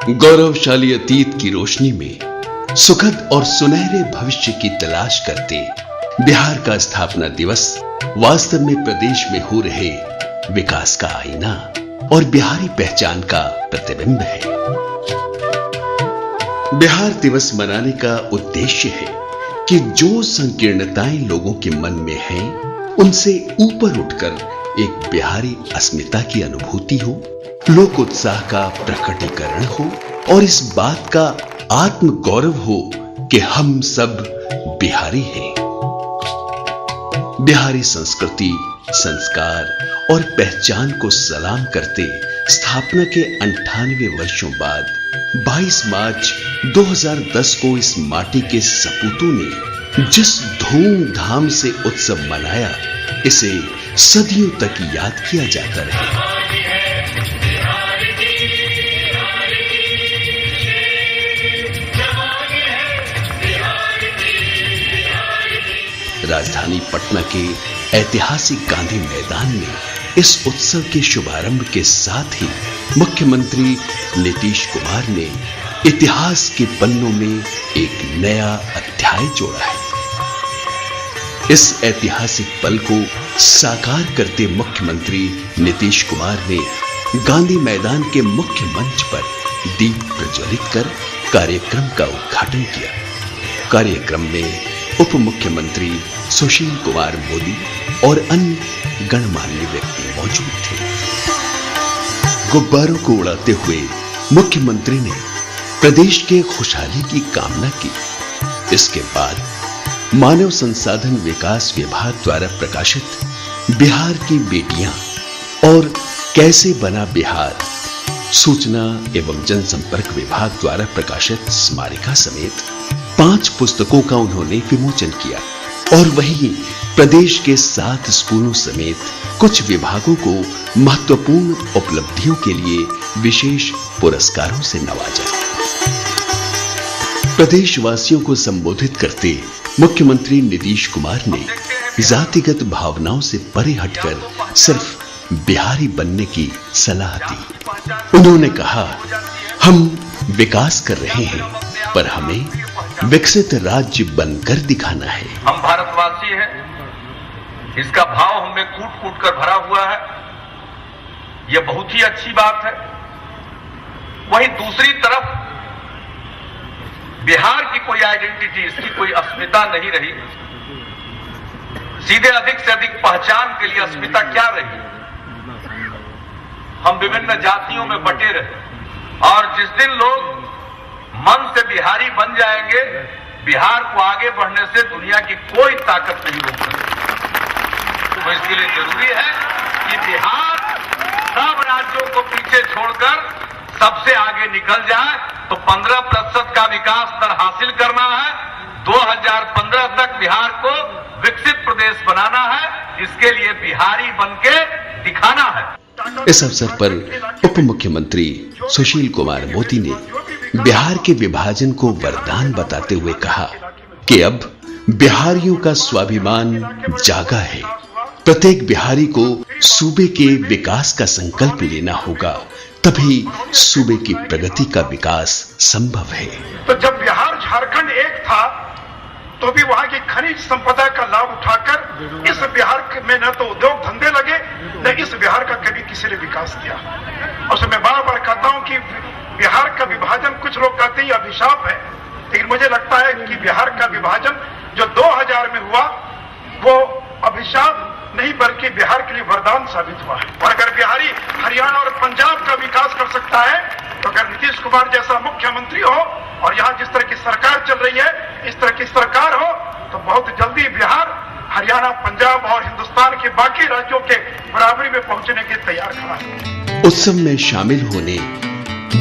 गौरवशाली अतीत की रोशनी में सुखद और सुनहरे भविष्य की तलाश करते बिहार का स्थापना दिवस वास्तव में प्रदेश में हो रहे विकास का आईना और बिहारी पहचान का प्रतिबिंब है। बिहार दिवस मनाने का उद्देश्य है कि जो संकीर्णताएं लोगों के मन में हैं, उनसे ऊपर उठकर एक बिहारी अस्मिता की अनुभूति हो, लोक उत्साह का प्रकटीकरण हो और इस बात का आत्म गौरव हो कि हम सब बिहारी हैं। बिहारी संस्कृति, संस्कार और पहचान को सलाम करते स्थापना के 98 वर्षों बाद 22 मार्च 2010 को इस माटी के सपूतों ने जिस धूमधाम से उत्सव मनाया, इसे सदियों तक याद किया जाता रहे। राजधानी पटना के ऐतिहासिक गांधी मैदान में इस उत्सव के शुभारंभ के साथ ही मुख्यमंत्री नीतीश कुमार ने इतिहास के पन्नों में एक नया अध्याय जोड़ा है। इस ऐतिहासिक पल को साकार करते मुख्यमंत्री नीतीश कुमार ने गांधी मैदान के मुख्य मंच पर दीप प्रज्वलित कर कार्यक्रम का उद्घाटन किया। कार्यक्रम में उप मुख्यमंत्री सुशील कुमार मोदी और अन्य गणमान्य व्यक्ति मौजूद थे। गुब्बारों को उड़ाते हुए मुख्यमंत्री ने प्रदेश के खुशहाली की कामना की। इसके बाद मानव संसाधन विकास विभाग द्वारा प्रकाशित बिहार की बेटियां और कैसे बना बिहार, सूचना एवं जनसंपर्क विभाग द्वारा प्रकाशित स्मारिका समेत 5 पुस्तकों का उन्होंने विमोचन किया और वहीं प्रदेश के 7 स्कूलों समेत कुछ विभागों को महत्वपूर्ण उपलब्धियों के लिए विशेष पुरस्कारों से नवाजा। प्रदेशवासियों को संबोधित करते मुख्यमंत्री नीतीश कुमार ने जातिगत भावनाओं से परे हटकर सिर्फ बिहारी बनने की सलाह दी। उन्होंने कहा, हम विकास कर रहे हैं, पर हमें विकसित राज्य बनकर दिखाना है। हम भारतवासी हैं, इसका भाव हमें कूट कूट कर भरा हुआ है। यह बहुत ही अच्छी बात है। वहीं दूसरी तरफ बिहार की कोई आइडेंटिटी, इसकी कोई अस्मिता नहीं रही। सीधे अधिक से अधिक पहचान के लिए अस्मिता क्या रही? हम विभिन्न जातियों में बटे रहे और जिस दिन लोग मन से बिहारी बन जाएंगे, बिहार को आगे बढ़ने से दुनिया की कोई ताकत नहीं रोक सकती। तो इसके लिए जरूरी है कि बिहार सब राज्यों को पीछे छोड़कर सबसे आगे निकल जाए। तो 15% का विकास दर हासिल करना है। 2015 तक बिहार को विकसित प्रदेश बनाना है। इसके लिए बिहारी बनके दिखाना है। इस अवसर पर उप मुख्यमंत्री सुशील कुमार मोदी ने बिहार के विभाजन को वरदान बताते हुए कहा कि अब बिहारियों का स्वाभिमान जागा है। प्रत्येक बिहारी को सूबे के विकास का संकल्प लेना होगा, तभी सूबे की प्रगति का विकास संभव है। तो जब बिहार झारखंड एक था, तो भी वहां की खनिज संपदा का लाभ उठाकर इस बिहार में न तो उद्योग धंधे लगे, न इस बिहार का कभी किसी ने विकास किया। और मैं बार बार कहता हूं कि बिहार का विभाजन, कुछ लोग कहते हैं अभिशाप है, लेकिन मुझे लगता है कि बिहार का विभाजन जो 2000 में हुआ, वो अभिशाप नहीं बल्कि बिहार के लिए वरदान साबित हुआ है। और अगर बिहारी हरियाणा और पंजाब का विकास कर सकता है, तो अगर नीतीश कुमार जैसा मुख्यमंत्री हो और यहाँ जिस तरह की सरकार चल रही है, इस तरह की सरकार हो, तो बहुत जल्दी बिहार हरियाणा, पंजाब और हिंदुस्तान के बाकी राज्यों के बराबरी में पहुंचने के तैयार खड़ा है। उत्सव में शामिल होने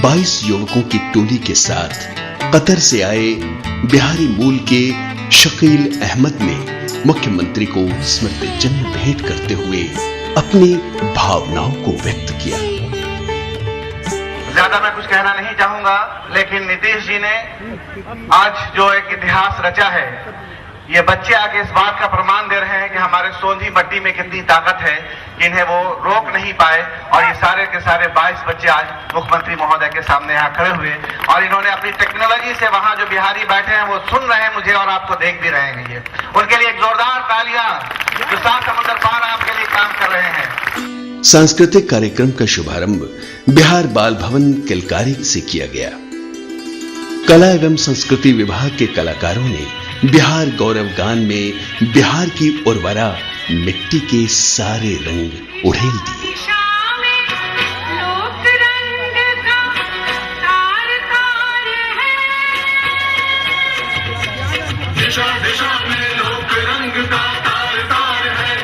22 युवकों की टोली के साथ कतर से आए बिहारी मूल के शकील अहमद ने मुख्यमंत्री को स्मृति चिन्ह भेंट करते हुए अपनी भावनाओं को व्यक्त किया। ज्यादा मैं कुछ कहना नहीं चाहूंगा, लेकिन नीतीश जी ने आज जो एक इतिहास रचा है, ये बच्चे आगे इस बात का प्रमाण दे रहे हैं कि हमारे सोंधी मट्टी में कितनी ताकत है कि इन्हें वो रोक नहीं पाए, और ये सारे के सारे 22 बच्चे आज मुख्यमंत्री महोदय के सामने यहाँ खड़े हुए, और इन्होंने अपनी टेक्नोलॉजी से वहां जो बिहारी बैठे हैं वो सुन रहे हैं मुझे और आपको देख भी रहे हैं। ये उनके लिए एक जोरदार तालियां जो 7 समुद्र पार आपके लिए काम कर रहे हैं। सांस्कृतिक कार्यक्रम का शुभारंभ बिहार बाल भवन किलकारी से किया गया। कला एवं संस्कृति विभाग के कलाकारों ने बिहार गौरव गान में बिहार की उर्वरा मिट्टी के सारे रंग उड़ेल दिए। दिशा दिशा में लोक रंग का तार तार है,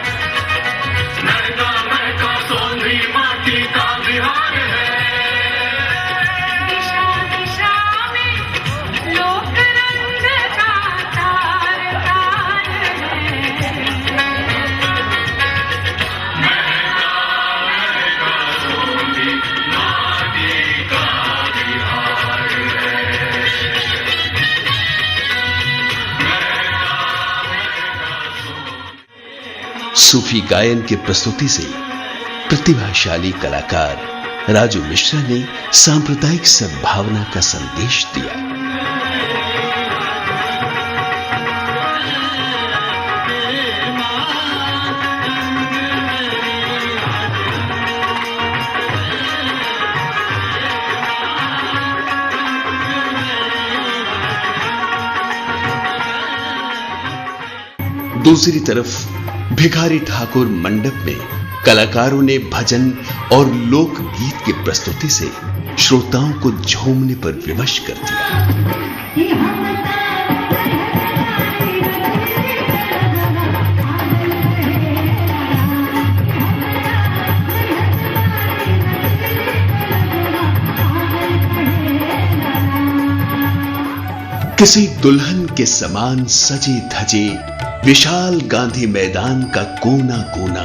महका महका सोंधी माटी का बिहार है। दिशा दिशा में लोक रंग का तार तार है, महका महका सोंधी माटी का बिहार है। सूफी गायन की प्रस्तुति से प्रतिभाशाली कलाकार राजू मिश्रा ने सांप्रदायिक सद्भावना का संदेश दिया। दूसरी तरफ भिखारी ठाकुर मंडप में कलाकारों ने भजन और लोकगीत की प्रस्तुति से श्रोताओं को झूमने पर विवश कर दिया। किसी दुल्हन के समान सजे धजे विशाल गांधी मैदान का कोना कोना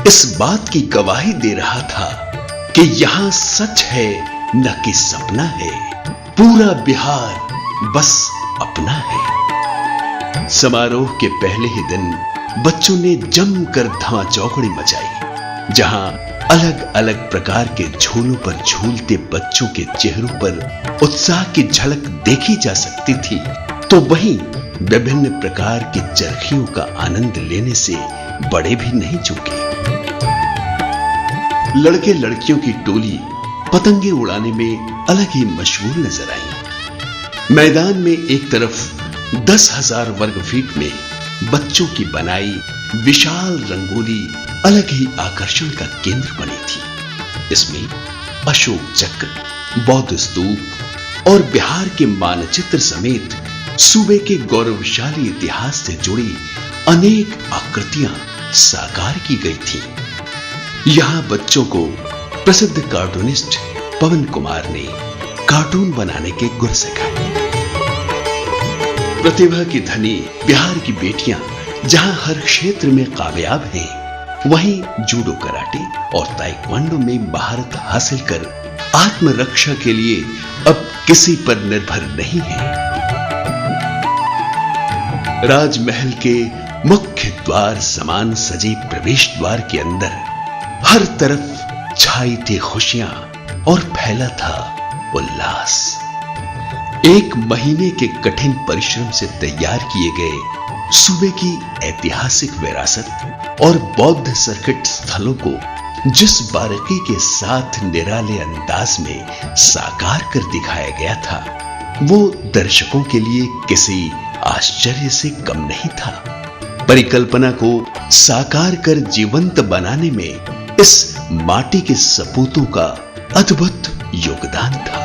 इस बात की गवाही दे रहा था कि यहां सच है न कि सपना है, पूरा बिहार बस अपना है। समारोह के पहले ही दिन बच्चों ने जमकर धमा चौकड़ी मचाई, जहां अलग अलग प्रकार के झूलों पर झूलते बच्चों के चेहरों पर उत्साह की झलक देखी जा सकती थी, तो वहीं विभिन्न प्रकार की चरखियों का आनंद लेने से बड़े भी नहीं चूके। लड़के लड़कियों की टोली पतंगे उड़ाने में अलग ही मशहूर नजर आई। मैदान में एक तरफ 10,000 वर्ग फीट में बच्चों की बनाई विशाल रंगोली अलग ही आकर्षण का केंद्र बनी थी। इसमें अशोक चक्र, बौद्ध स्तूप और बिहार के मानचित्र समेत सूबे के गौरवशाली इतिहास से जुड़ी अनेक आकृतियां साकार की गई थी। यहां बच्चों को प्रसिद्ध कार्टूनिस्ट पवन कुमार ने कार्टून बनाने के गुर सिखाए। प्रतिभा की धनी बिहार की बेटियां जहां हर क्षेत्र में कामयाब हैं, वहीं जूडो, कराटे और ताइक्वांडो में महारत हासिल कर आत्मरक्षा के लिए अब किसी पर निर्भर नहीं है। राजमहल के मुख्य द्वार समान सजे प्रवेश द्वार के अंदर हर तरफ छाई थी खुशियां और फैला था उल्लास। 1 महीने के कठिन परिश्रम से तैयार किए गए सूबे की ऐतिहासिक विरासत और बौद्ध सर्किट स्थलों को जिस बारीकी के साथ निराले अंदाज में साकार कर दिखाया गया था, वो दर्शकों के लिए किसी आश्चर्य से कम नहीं था। परिकल्पना को साकार कर जीवंत बनाने में इस माटी के सपूतों का अद्भुत योगदान था।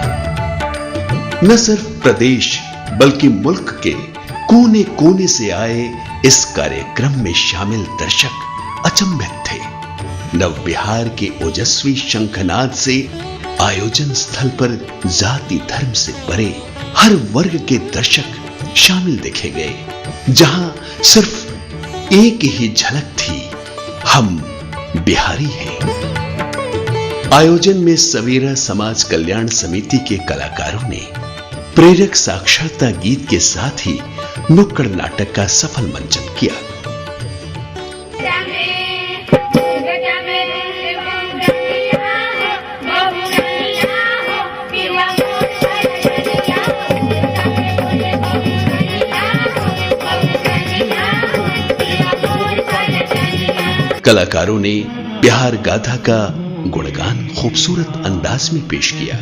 न सिर्फ प्रदेश बल्कि मुल्क के कोने कोने से आए इस कार्यक्रम में शामिल दर्शक अचंभित थे। नव बिहार के ओजस्वी शंखनाद से आयोजन स्थल पर जाति धर्म से परे हर वर्ग के दर्शक शामिल देखे गए, जहां सिर्फ एक ही झलक थी, हम बिहारी हैं। आयोजन में सवेरा समाज कल्याण समिति के कलाकारों ने प्रेरक साक्षरता गीत के साथ ही नुक्कड़ नाटक का सफल मंचन किया। कलाकारों ने बिहार गाथा का गुणगान खूबसूरत अंदाज में पेश किया।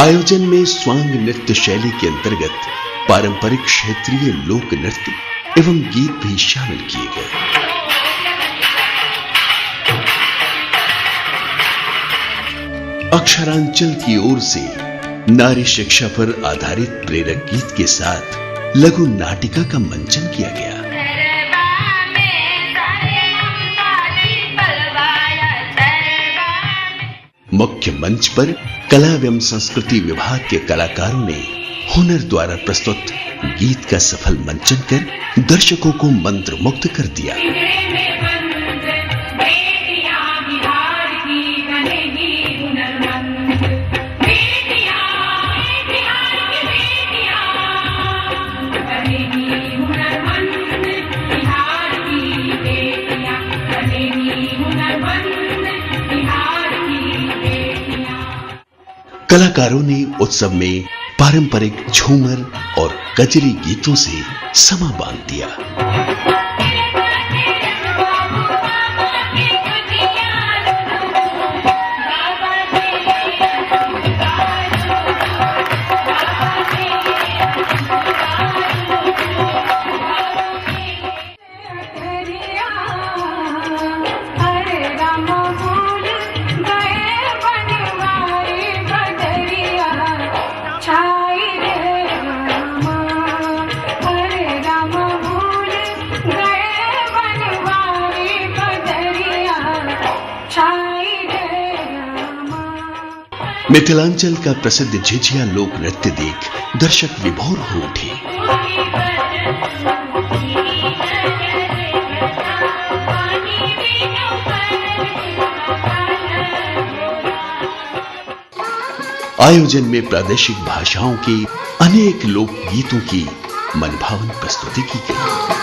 आयोजन में स्वांग नृत्य शैली के अंतर्गत पारंपरिक क्षेत्रीय लोक नृत्य एवं गीत भी शामिल किए गए। अक्षरांचल की ओर से नारी शिक्षा पर आधारित प्रेरक गीत के साथ लघु नाटिका का मंचन किया गया। मुख्य मंच पर कला एवं संस्कृति विभाग के कलाकारों ने हुनर द्वारा प्रस्तुत गीत का सफल मंचन कर दर्शकों को मंत्रमुग्ध कर दिया। कलाकारों ने उत्सव में पारंपरिक झूमर और कजरी गीतों से समा बांध दिया। मिथिलांचल का प्रसिद्ध झिझिया लोक नृत्य देख दर्शक विभोर हो उठे। आयोजन में प्रादेशिक भाषाओं के अनेक लोक गीतों की मनभावन प्रस्तुति की गई।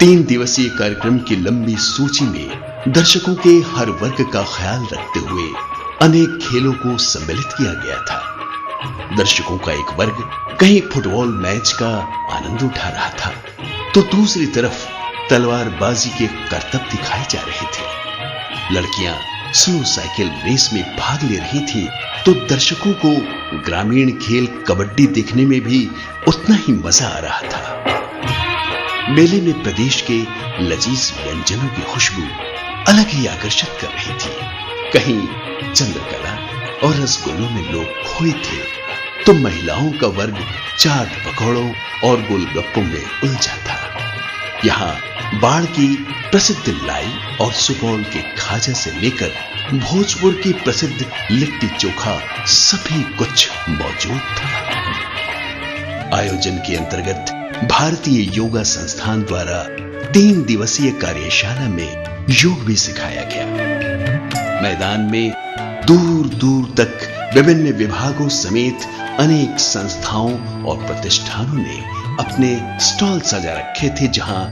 तीन दिवसीय कार्यक्रम की लंबी सूची में दर्शकों के हर वर्ग का ख्याल रखते हुए अनेक खेलों को सम्मिलित किया गया था। दर्शकों का एक वर्ग कहीं फुटबॉल मैच का आनंद उठा रहा था, तो दूसरी तरफ तलवारबाजी के करतब दिखाए जा रहे थे। लड़कियां स्लो साइकिल रेस में भाग ले रही थी, तो दर्शकों को ग्रामीण खेल कबड्डी देखने में भी उतना ही मजा आ रहा था। मेले में प्रदेश के लजीज व्यंजनों की खुशबू अलग ही आकर्षित कर रही थी। कहीं चंद्रकला और रसगुल्लों में लोग खोए थे, तो महिलाओं का वर्ग चाट पकौड़ों और गोलगप्पों में उलझा था। यहाँ बाढ़ की प्रसिद्ध लाई और सुपौल के खाजा से लेकर भोजपुर की प्रसिद्ध लिट्टी चोखा सभी कुछ मौजूद था। आयोजन के अंतर्गत भारतीय योगा संस्थान द्वारा 3 दिवसीय कार्यशाला में योग भी सिखाया गया। मैदान में दूर दूर तक विभिन्न विभागों समेत अनेक संस्थाओं और प्रतिष्ठानों ने अपने स्टॉल सजा रखे थे, जहां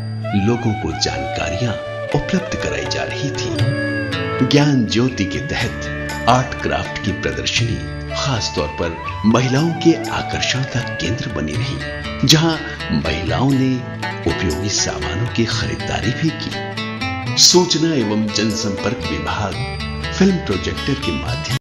लोगों को जानकारियां उपलब्ध कराई जा रही थी। ज्ञान ज्योति के तहत आर्ट क्राफ्ट की प्रदर्शनी खास तौर पर महिलाओं के आकर्षण का केंद्र बनी रही, जहां महिलाओं ने उपयोगी सामानों की खरीदारी भी की। सूचना एवं जनसंपर्क विभाग फिल्म प्रोजेक्टर के माध्यम